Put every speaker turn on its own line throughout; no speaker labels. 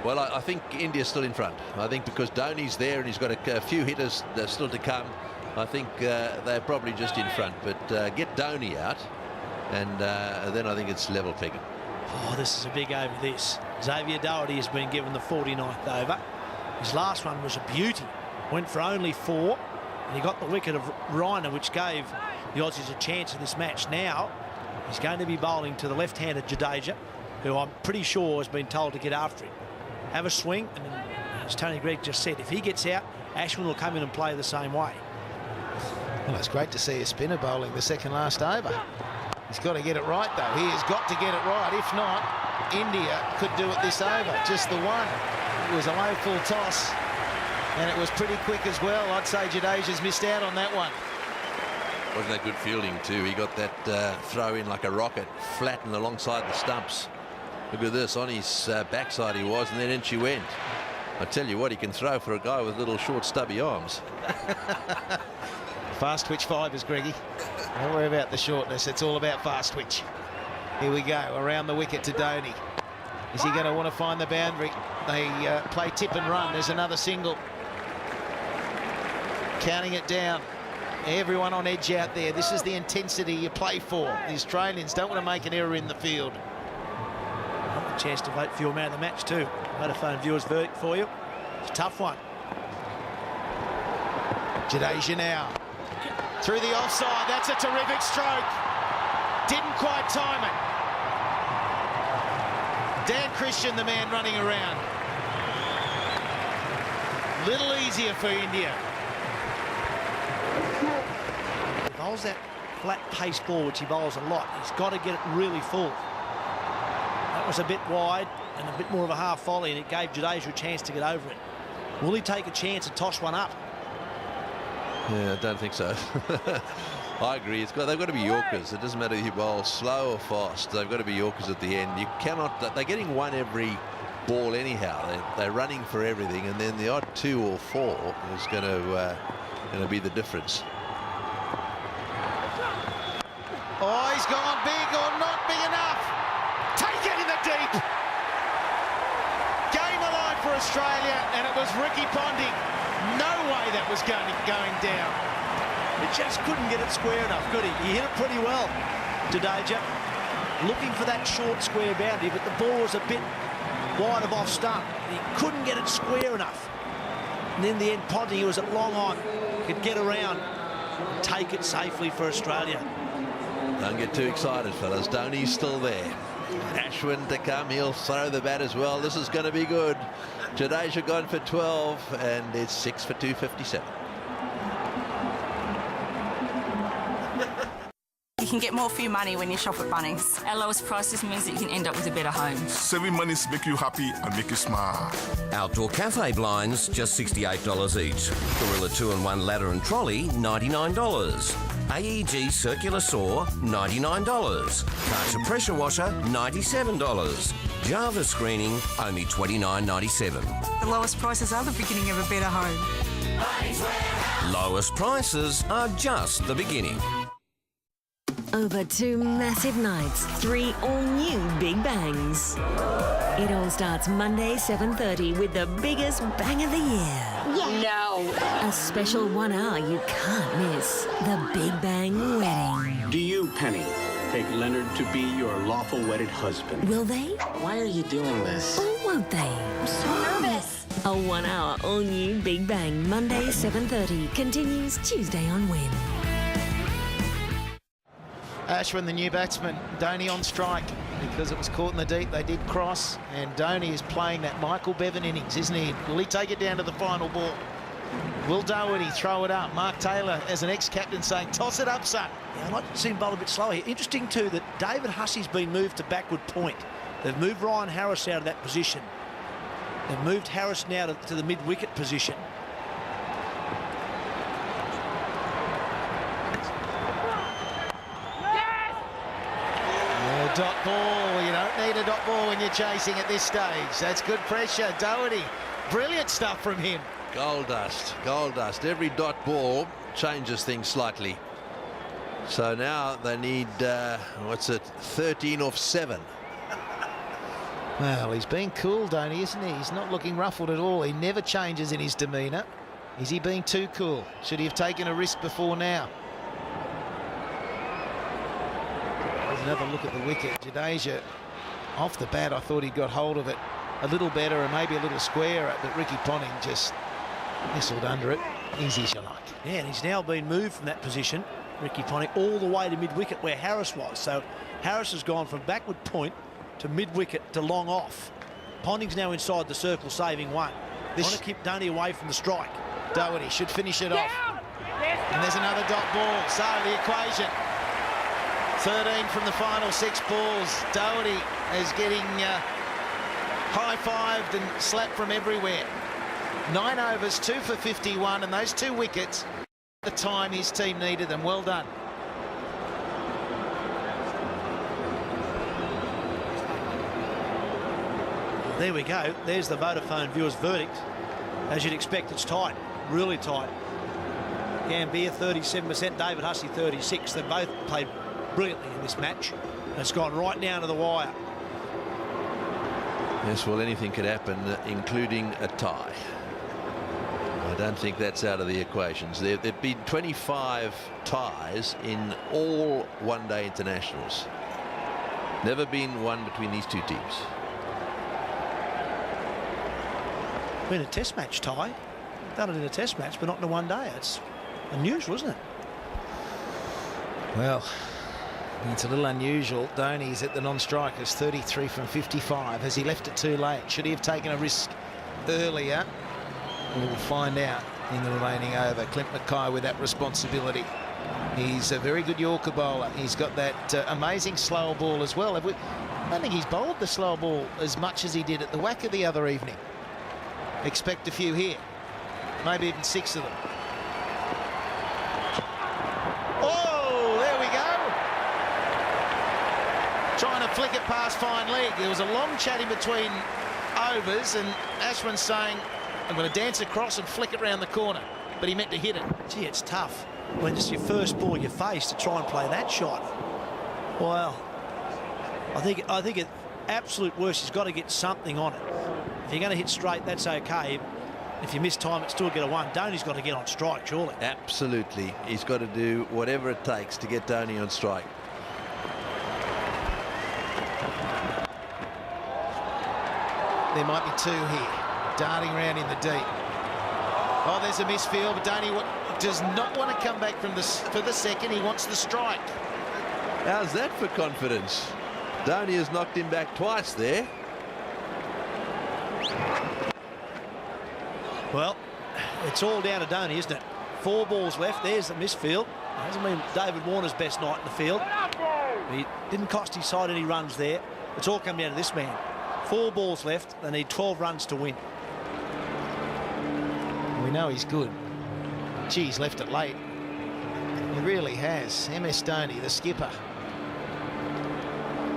Well, I think India's still in front. I think because Dhoni's there and he's got a few hitters still to come. I think they're probably just in front. But get Dhoni out, and then I think it's level pegging.
Oh, this is a big over this. Xavier Doherty has been given the 49th over. His last one was a beauty. Went for only 4, and he got the wicket of Reiner, which gave the Aussies a chance in this match. Now, he's going to be bowling to the left-handed Jadeja, who I'm pretty sure has been told to get after him. Have a swing, and then, as Tony Greig just said, if he gets out, Ashwin will come in and play the same way.
Well, it's great to see a spinner bowling the second last over. He's got to get it right, though. He has got to get it right. If not, India could do it this over. Just the one. It was a low full toss, and it was pretty quick as well. I'd say Jadeja's missed out on that one.
Wasn't that good fielding too? He got that throw in like a rocket, flattened alongside the stumps. Look at this, on his backside he was, and then in she went. I tell you what, he can throw for a guy with little short stubby arms.
Fast twitch fibres, Greggy. Don't worry about the shortness. It's all about fast twitch. Here we go, around the wicket to Dhoni. Is he going to want to find the boundary? They play tip and run. There's another single. Counting it down. Everyone on edge out there. This is the intensity you play for. The Australians don't want to make an error in the field.
A chance to vote for your man of the match too. Vodafone viewers verdict for you. It's a tough one.
Jadeja now. Through the offside. That's a terrific stroke. Didn't quite time it. Dan Christian, the man running around. Little easier for India.
He bowls that flat pace ball, which he bowls a lot. He's got to get it really full. That was a bit wide and a bit more of a half volley, and it gave Jadeja a chance to get over it. Will he take a chance and toss one up?
Yeah, I don't think so. I agree. They've got to be Yorkers. It doesn't matter if you bowl slow or fast. They've got to be Yorkers at the end. You cannot. They're getting one every ball anyhow. They're running for everything, and then the odd 2 or 4 is going to be the difference.
Oh, he's gone big or not big enough. Take it in the deep. Game alive for Australia, and it was Ricky Ponting. No way that was going down.
He just couldn't get it square enough, could he? He hit it pretty well. Jadeja looking for that short square boundary, but the ball was a bit wide of off stump. He couldn't get it square enough. And in the end, Ponting, he was at long on, could get around, take it safely for Australia.
Don't get too excited, fellas. Dhoni's still there. Ashwin to come. He'll throw the bat as well. This is going to be good. Jadeja gone for 12, and it's 6 for 257.
You can get more for your money when you shop at Bunnings. Our lowest prices means that you can end up with a better home.
Saving money make you happy and make you smile.
Outdoor cafe blinds, just $68 each. Gorilla 2-in-1 ladder and trolley, $99. AEG circular saw, $99. Karcher pressure washer, $97. Java screening, only $29.97.
The lowest prices are the beginning of a better home.
Lowest prices are just the beginning.
Over 2 massive nights, 3 all-new Big Bangs. It all starts Monday, 7:30 with the biggest bang of the year.
Yeah. No.
A special 1 hour you can't miss. The Big Bang Wedding.
Do you, Penny, take Leonard to be your lawful wedded husband?
Will they?
Why are you doing this?
Or won't they?
I'm so nervous.
A 1 hour all-new Big Bang, Monday, 7:30. Continues Tuesday on Win.
Ashwin, the new batsman. Dhoni on strike because it was caught in the deep. They did cross, and Dhoni is playing that Michael Bevan innings, isn't he? Will he take it down to the final ball? Will Doherty throw it up? Mark Taylor, as an ex-captain, saying, toss it up, son.
Yeah, I'd like to see him bowl a bit slower here. Interesting, too, that David Hussey's been moved to backward point. They've moved Ryan Harris out of that position. They've moved Harris now to the mid-wicket position.
Dot ball. You don't need a dot ball when you're chasing at this stage. That's good pressure. Doherty, brilliant stuff from him.
Gold dust, gold dust. Every dot ball changes things slightly. So now they need, 13 off 7.
Well, he's been cool, Dhoni, isn't he? He's not looking ruffled at all. He never changes in his demeanour. Is he being too cool? Should he have taken a risk before now? There's another look at the wicket. Jadeja, off the bat, I thought he got hold of it a little better and maybe a little squarer, but Ricky Ponting just nestled under it. Easy as you like.
Yeah, and he's now been moved from that position, Ricky Ponting, all the way to mid-wicket where Harris was. So Harris has gone from backward point to mid-wicket to long off. Ponting's now inside the circle, saving one. They want to keep Dhoni away from the strike.
Doherty should finish it off. And there's another dot ball. So the equation. 13 from the final 6 balls. Doherty is getting high-fived and slapped from everywhere. 9 overs, 2 for 51, and those 2 wickets, the time his team needed them. Well done.
There we go. There's the Vodafone viewers' verdict. As you'd expect, it's tight, really tight. Gambier 37%, David Hussey 36%. They both played brilliantly in this match. And it's gone right down to the wire.
Yes, well, anything could happen, including a tie. I don't think that's out of the equations. There've been 25 ties in all one-day internationals. Never been one between these 2 teams.
Been a test match tie. Done it in a test match, but not in a one-day. It's unusual, isn't it?
Well, it's a little unusual. Dhoni's at the non-strikers, 33 from 55. Has he left it too late? Should he have taken a risk earlier? We'll find out in the remaining over. Clint Mackay with that responsibility. He's a very good Yorker bowler. He's got that amazing slow ball as well. I don't think he's bowled the slow ball as much as he did at the Wacker the other evening. Expect a few here. Maybe even 6 of them. Oh, there we go. Trying to flick it past fine leg. There was a long chat in between overs, and Ashwin's saying, I'm going to dance across and flick it round the corner. But he meant to hit it.
Gee, it's tough when it's your first ball you face to try and play that shot. Well, I think at absolute worst, he's got to get something on it. If you're going to hit straight, that's okay. If you miss time, it's still get a 1. Dhoni's got to get on strike, surely.
Absolutely. He's got to do whatever it takes to get Dhoni on strike.
There might be 2 here. Darting around in the deep. Oh, there's a misfield, but Dhoni does not want to come back for the second. He wants the strike.
How's that for confidence? Dhoni has knocked him back twice there.
Well, it's all down to Dhoni, isn't it? 4 balls left. There's the misfield. It hasn't been David Warner's best night in the field. He didn't cost his side any runs there. It's all come down to this man. 4 balls left. They need 12 runs to win.
We know he's good. Gee, he's left it late. He really has. MS Dhoni, the skipper.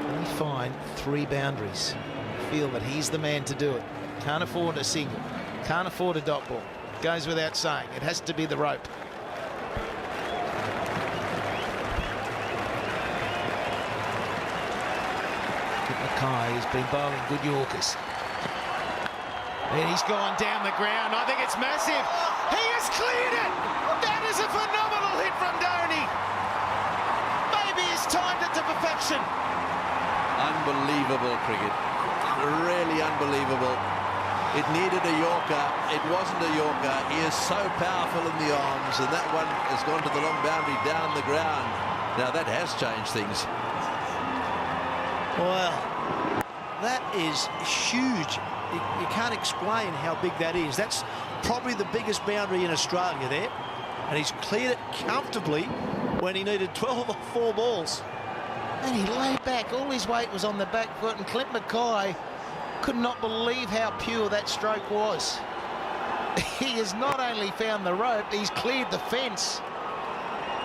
Only find 3 boundaries. I feel that he's the man to do it. Can't afford a single. Can't afford a dot ball. Goes without saying. It has to be the rope. Mackay has been bowling good Yorkers. And he's gone down the ground. I think it's massive. He has cleared it. That is a phenomenal hit from Dhoni. Maybe he's timed it to perfection.
Unbelievable cricket. Really unbelievable. It needed a Yorker. It wasn't a Yorker. He is so powerful in the arms, and that one has gone to the long boundary down the ground. Now that has changed things.
Well, that is huge. You can't explain how big that is. That's probably the biggest boundary in Australia there. And he's cleared it comfortably when he needed 12 or 4 balls.
And he laid back. All his weight was on the back foot, and Clint Mackay could not believe how pure that stroke was. He has not only found the rope, he's cleared the fence.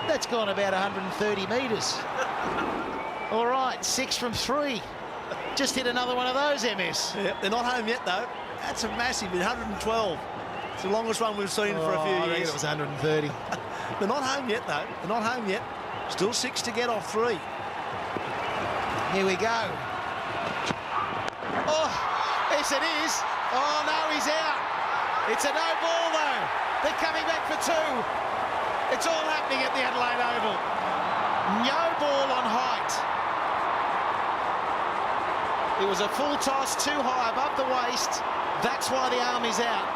That's gone about 130 metres. All right, 6 from 3. Just hit another one of those, MS.
Yeah, they're not home yet, though. That's a massive 112. It's the longest one we've seen for a few
I
years.
reckon it was 130.
They're not home yet, though. They're not home yet. Still 6 to get off 3.
Here we go. Oh, Yes, it is. Oh, no, he's out. It's a no ball, though. They're coming back for two. It's all happening at the Adelaide Oval. No ball on height. It was a full toss, too high above the waist. That's why the arm is out.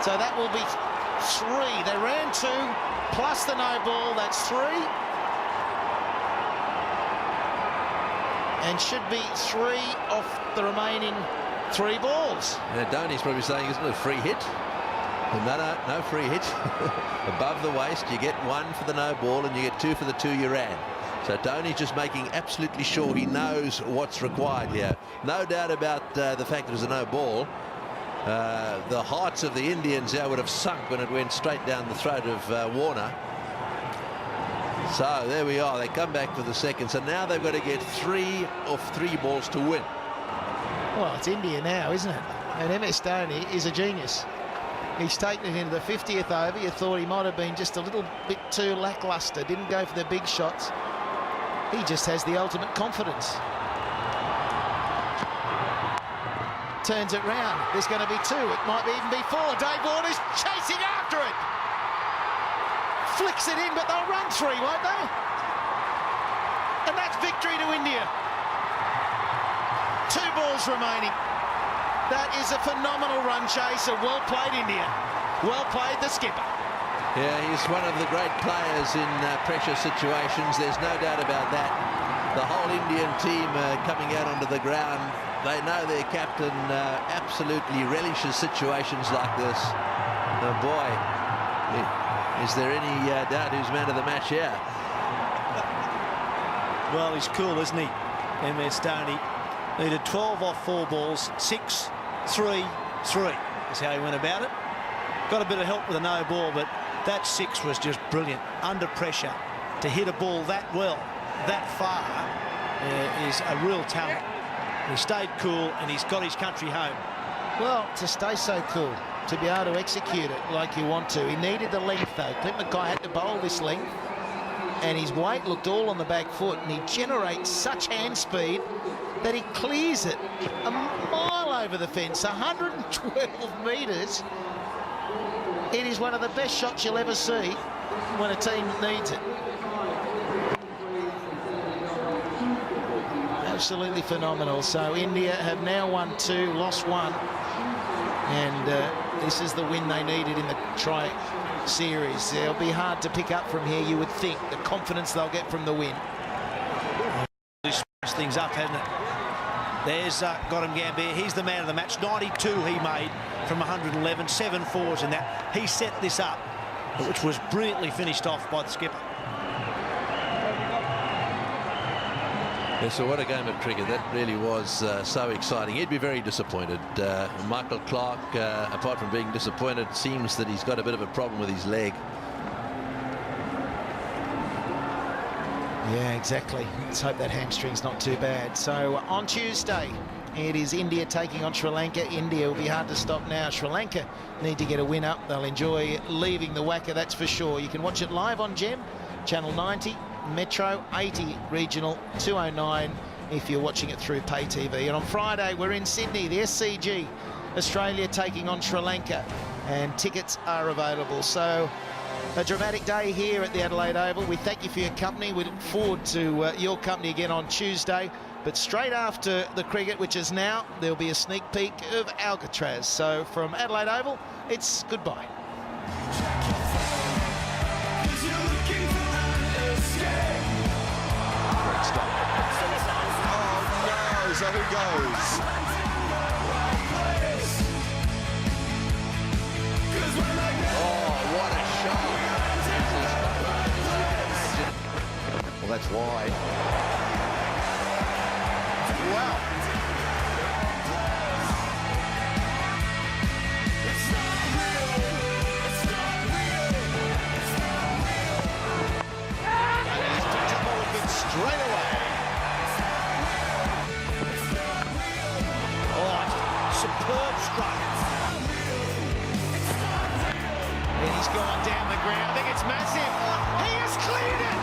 So that will be three. They ran two, plus the no ball. That's three. And should be three off the remaining three balls.
And Dhoni's probably saying, isn't it a free hit? No free hit. Above the waist, you get one for the no ball and you get two for the two you ran. So Dhoni's just making absolutely sure he knows what's required here. No doubt about the fact that there's a no ball. The hearts of the Indians there would have sunk when it went straight down the throat of Warner. So there we are. They come back for the second. So now they've got to get 3 of 3 balls to win.
Well, it's India now, isn't it? And MS Dhoni is a genius. He's taken it into the 50th over. You thought he might have been just a little bit too lacklustre. Didn't go for the big shots. He just has the ultimate confidence. Turns it round. There's going to be 2. It might even be 4. Dave Warner's chasing after it. Flicks it in, but they'll run 3, won't they? And that's victory to India. 2 balls remaining. That is a phenomenal run chase, and well played, India. Well played, the skipper.
Yeah, he's one of the great players in pressure situations. There's no doubt about that. The whole Indian team coming out onto the ground. They know their captain absolutely relishes situations like this. Oh boy, is there any doubt who's man of the match here?
Well, he's cool, isn't he? MS Dhoni needed 12 off 4 balls, 6, 3, 3 is how he went about it. Got a bit of help with a no ball, but that 6 was just brilliant. Under pressure to hit a ball that well, that far, is a real talent. He stayed cool and he's got his country home.
Well, to stay so cool, to be able to execute it like you want to. He needed the length, though. Clint Mackay had to bowl this length, and his weight looked all on the back foot, and he generates such hand speed that he clears it a mile over the fence, 112 metres. It is one of the best shots you'll ever see when a team needs it. Absolutely phenomenal. So India have now won 2, lost 1, and this is the win they needed in the tri-series. It'll be hard to pick up from here, you would think, the confidence they'll get from the win.
He's spiced things up, hasn't it? There's Gautam Gambhir. He's the man of the match. 92 he made from 111, 7 4s in that. He set this up, which was brilliantly finished off by the skipper.
Yeah, so what a game of cricket. That really was so exciting. He'd be very disappointed. Michael Clarke, apart from being disappointed, seems that he's got a bit of a problem with his leg.
Yeah, exactly. Let's hope that hamstring's not too bad. So on Tuesday, it is India taking on Sri Lanka. India will be hard to stop now. Sri Lanka need to get a win up. They'll enjoy leaving the WACA, that's for sure. You can watch it live on GEM, Channel 90, Metro 80, Regional 209 if you're watching it through pay TV. And on Friday, we're in Sydney, the SCG, Australia taking on Sri Lanka, and tickets are available. So a dramatic day here at the Adelaide Oval. We thank you for your company. We look forward to your company again on Tuesday. But straight after the cricket, which is now, there'll be a sneak peek of Alcatraz. So from Adelaide Oval, it's goodbye.
Great stop. Oh no, so who goes? Well, that's wide. Wow. And he's picked up all of it straight away.
Oh, superb strike.
And he's gone down the ground. I think it's massive. He has cleared it.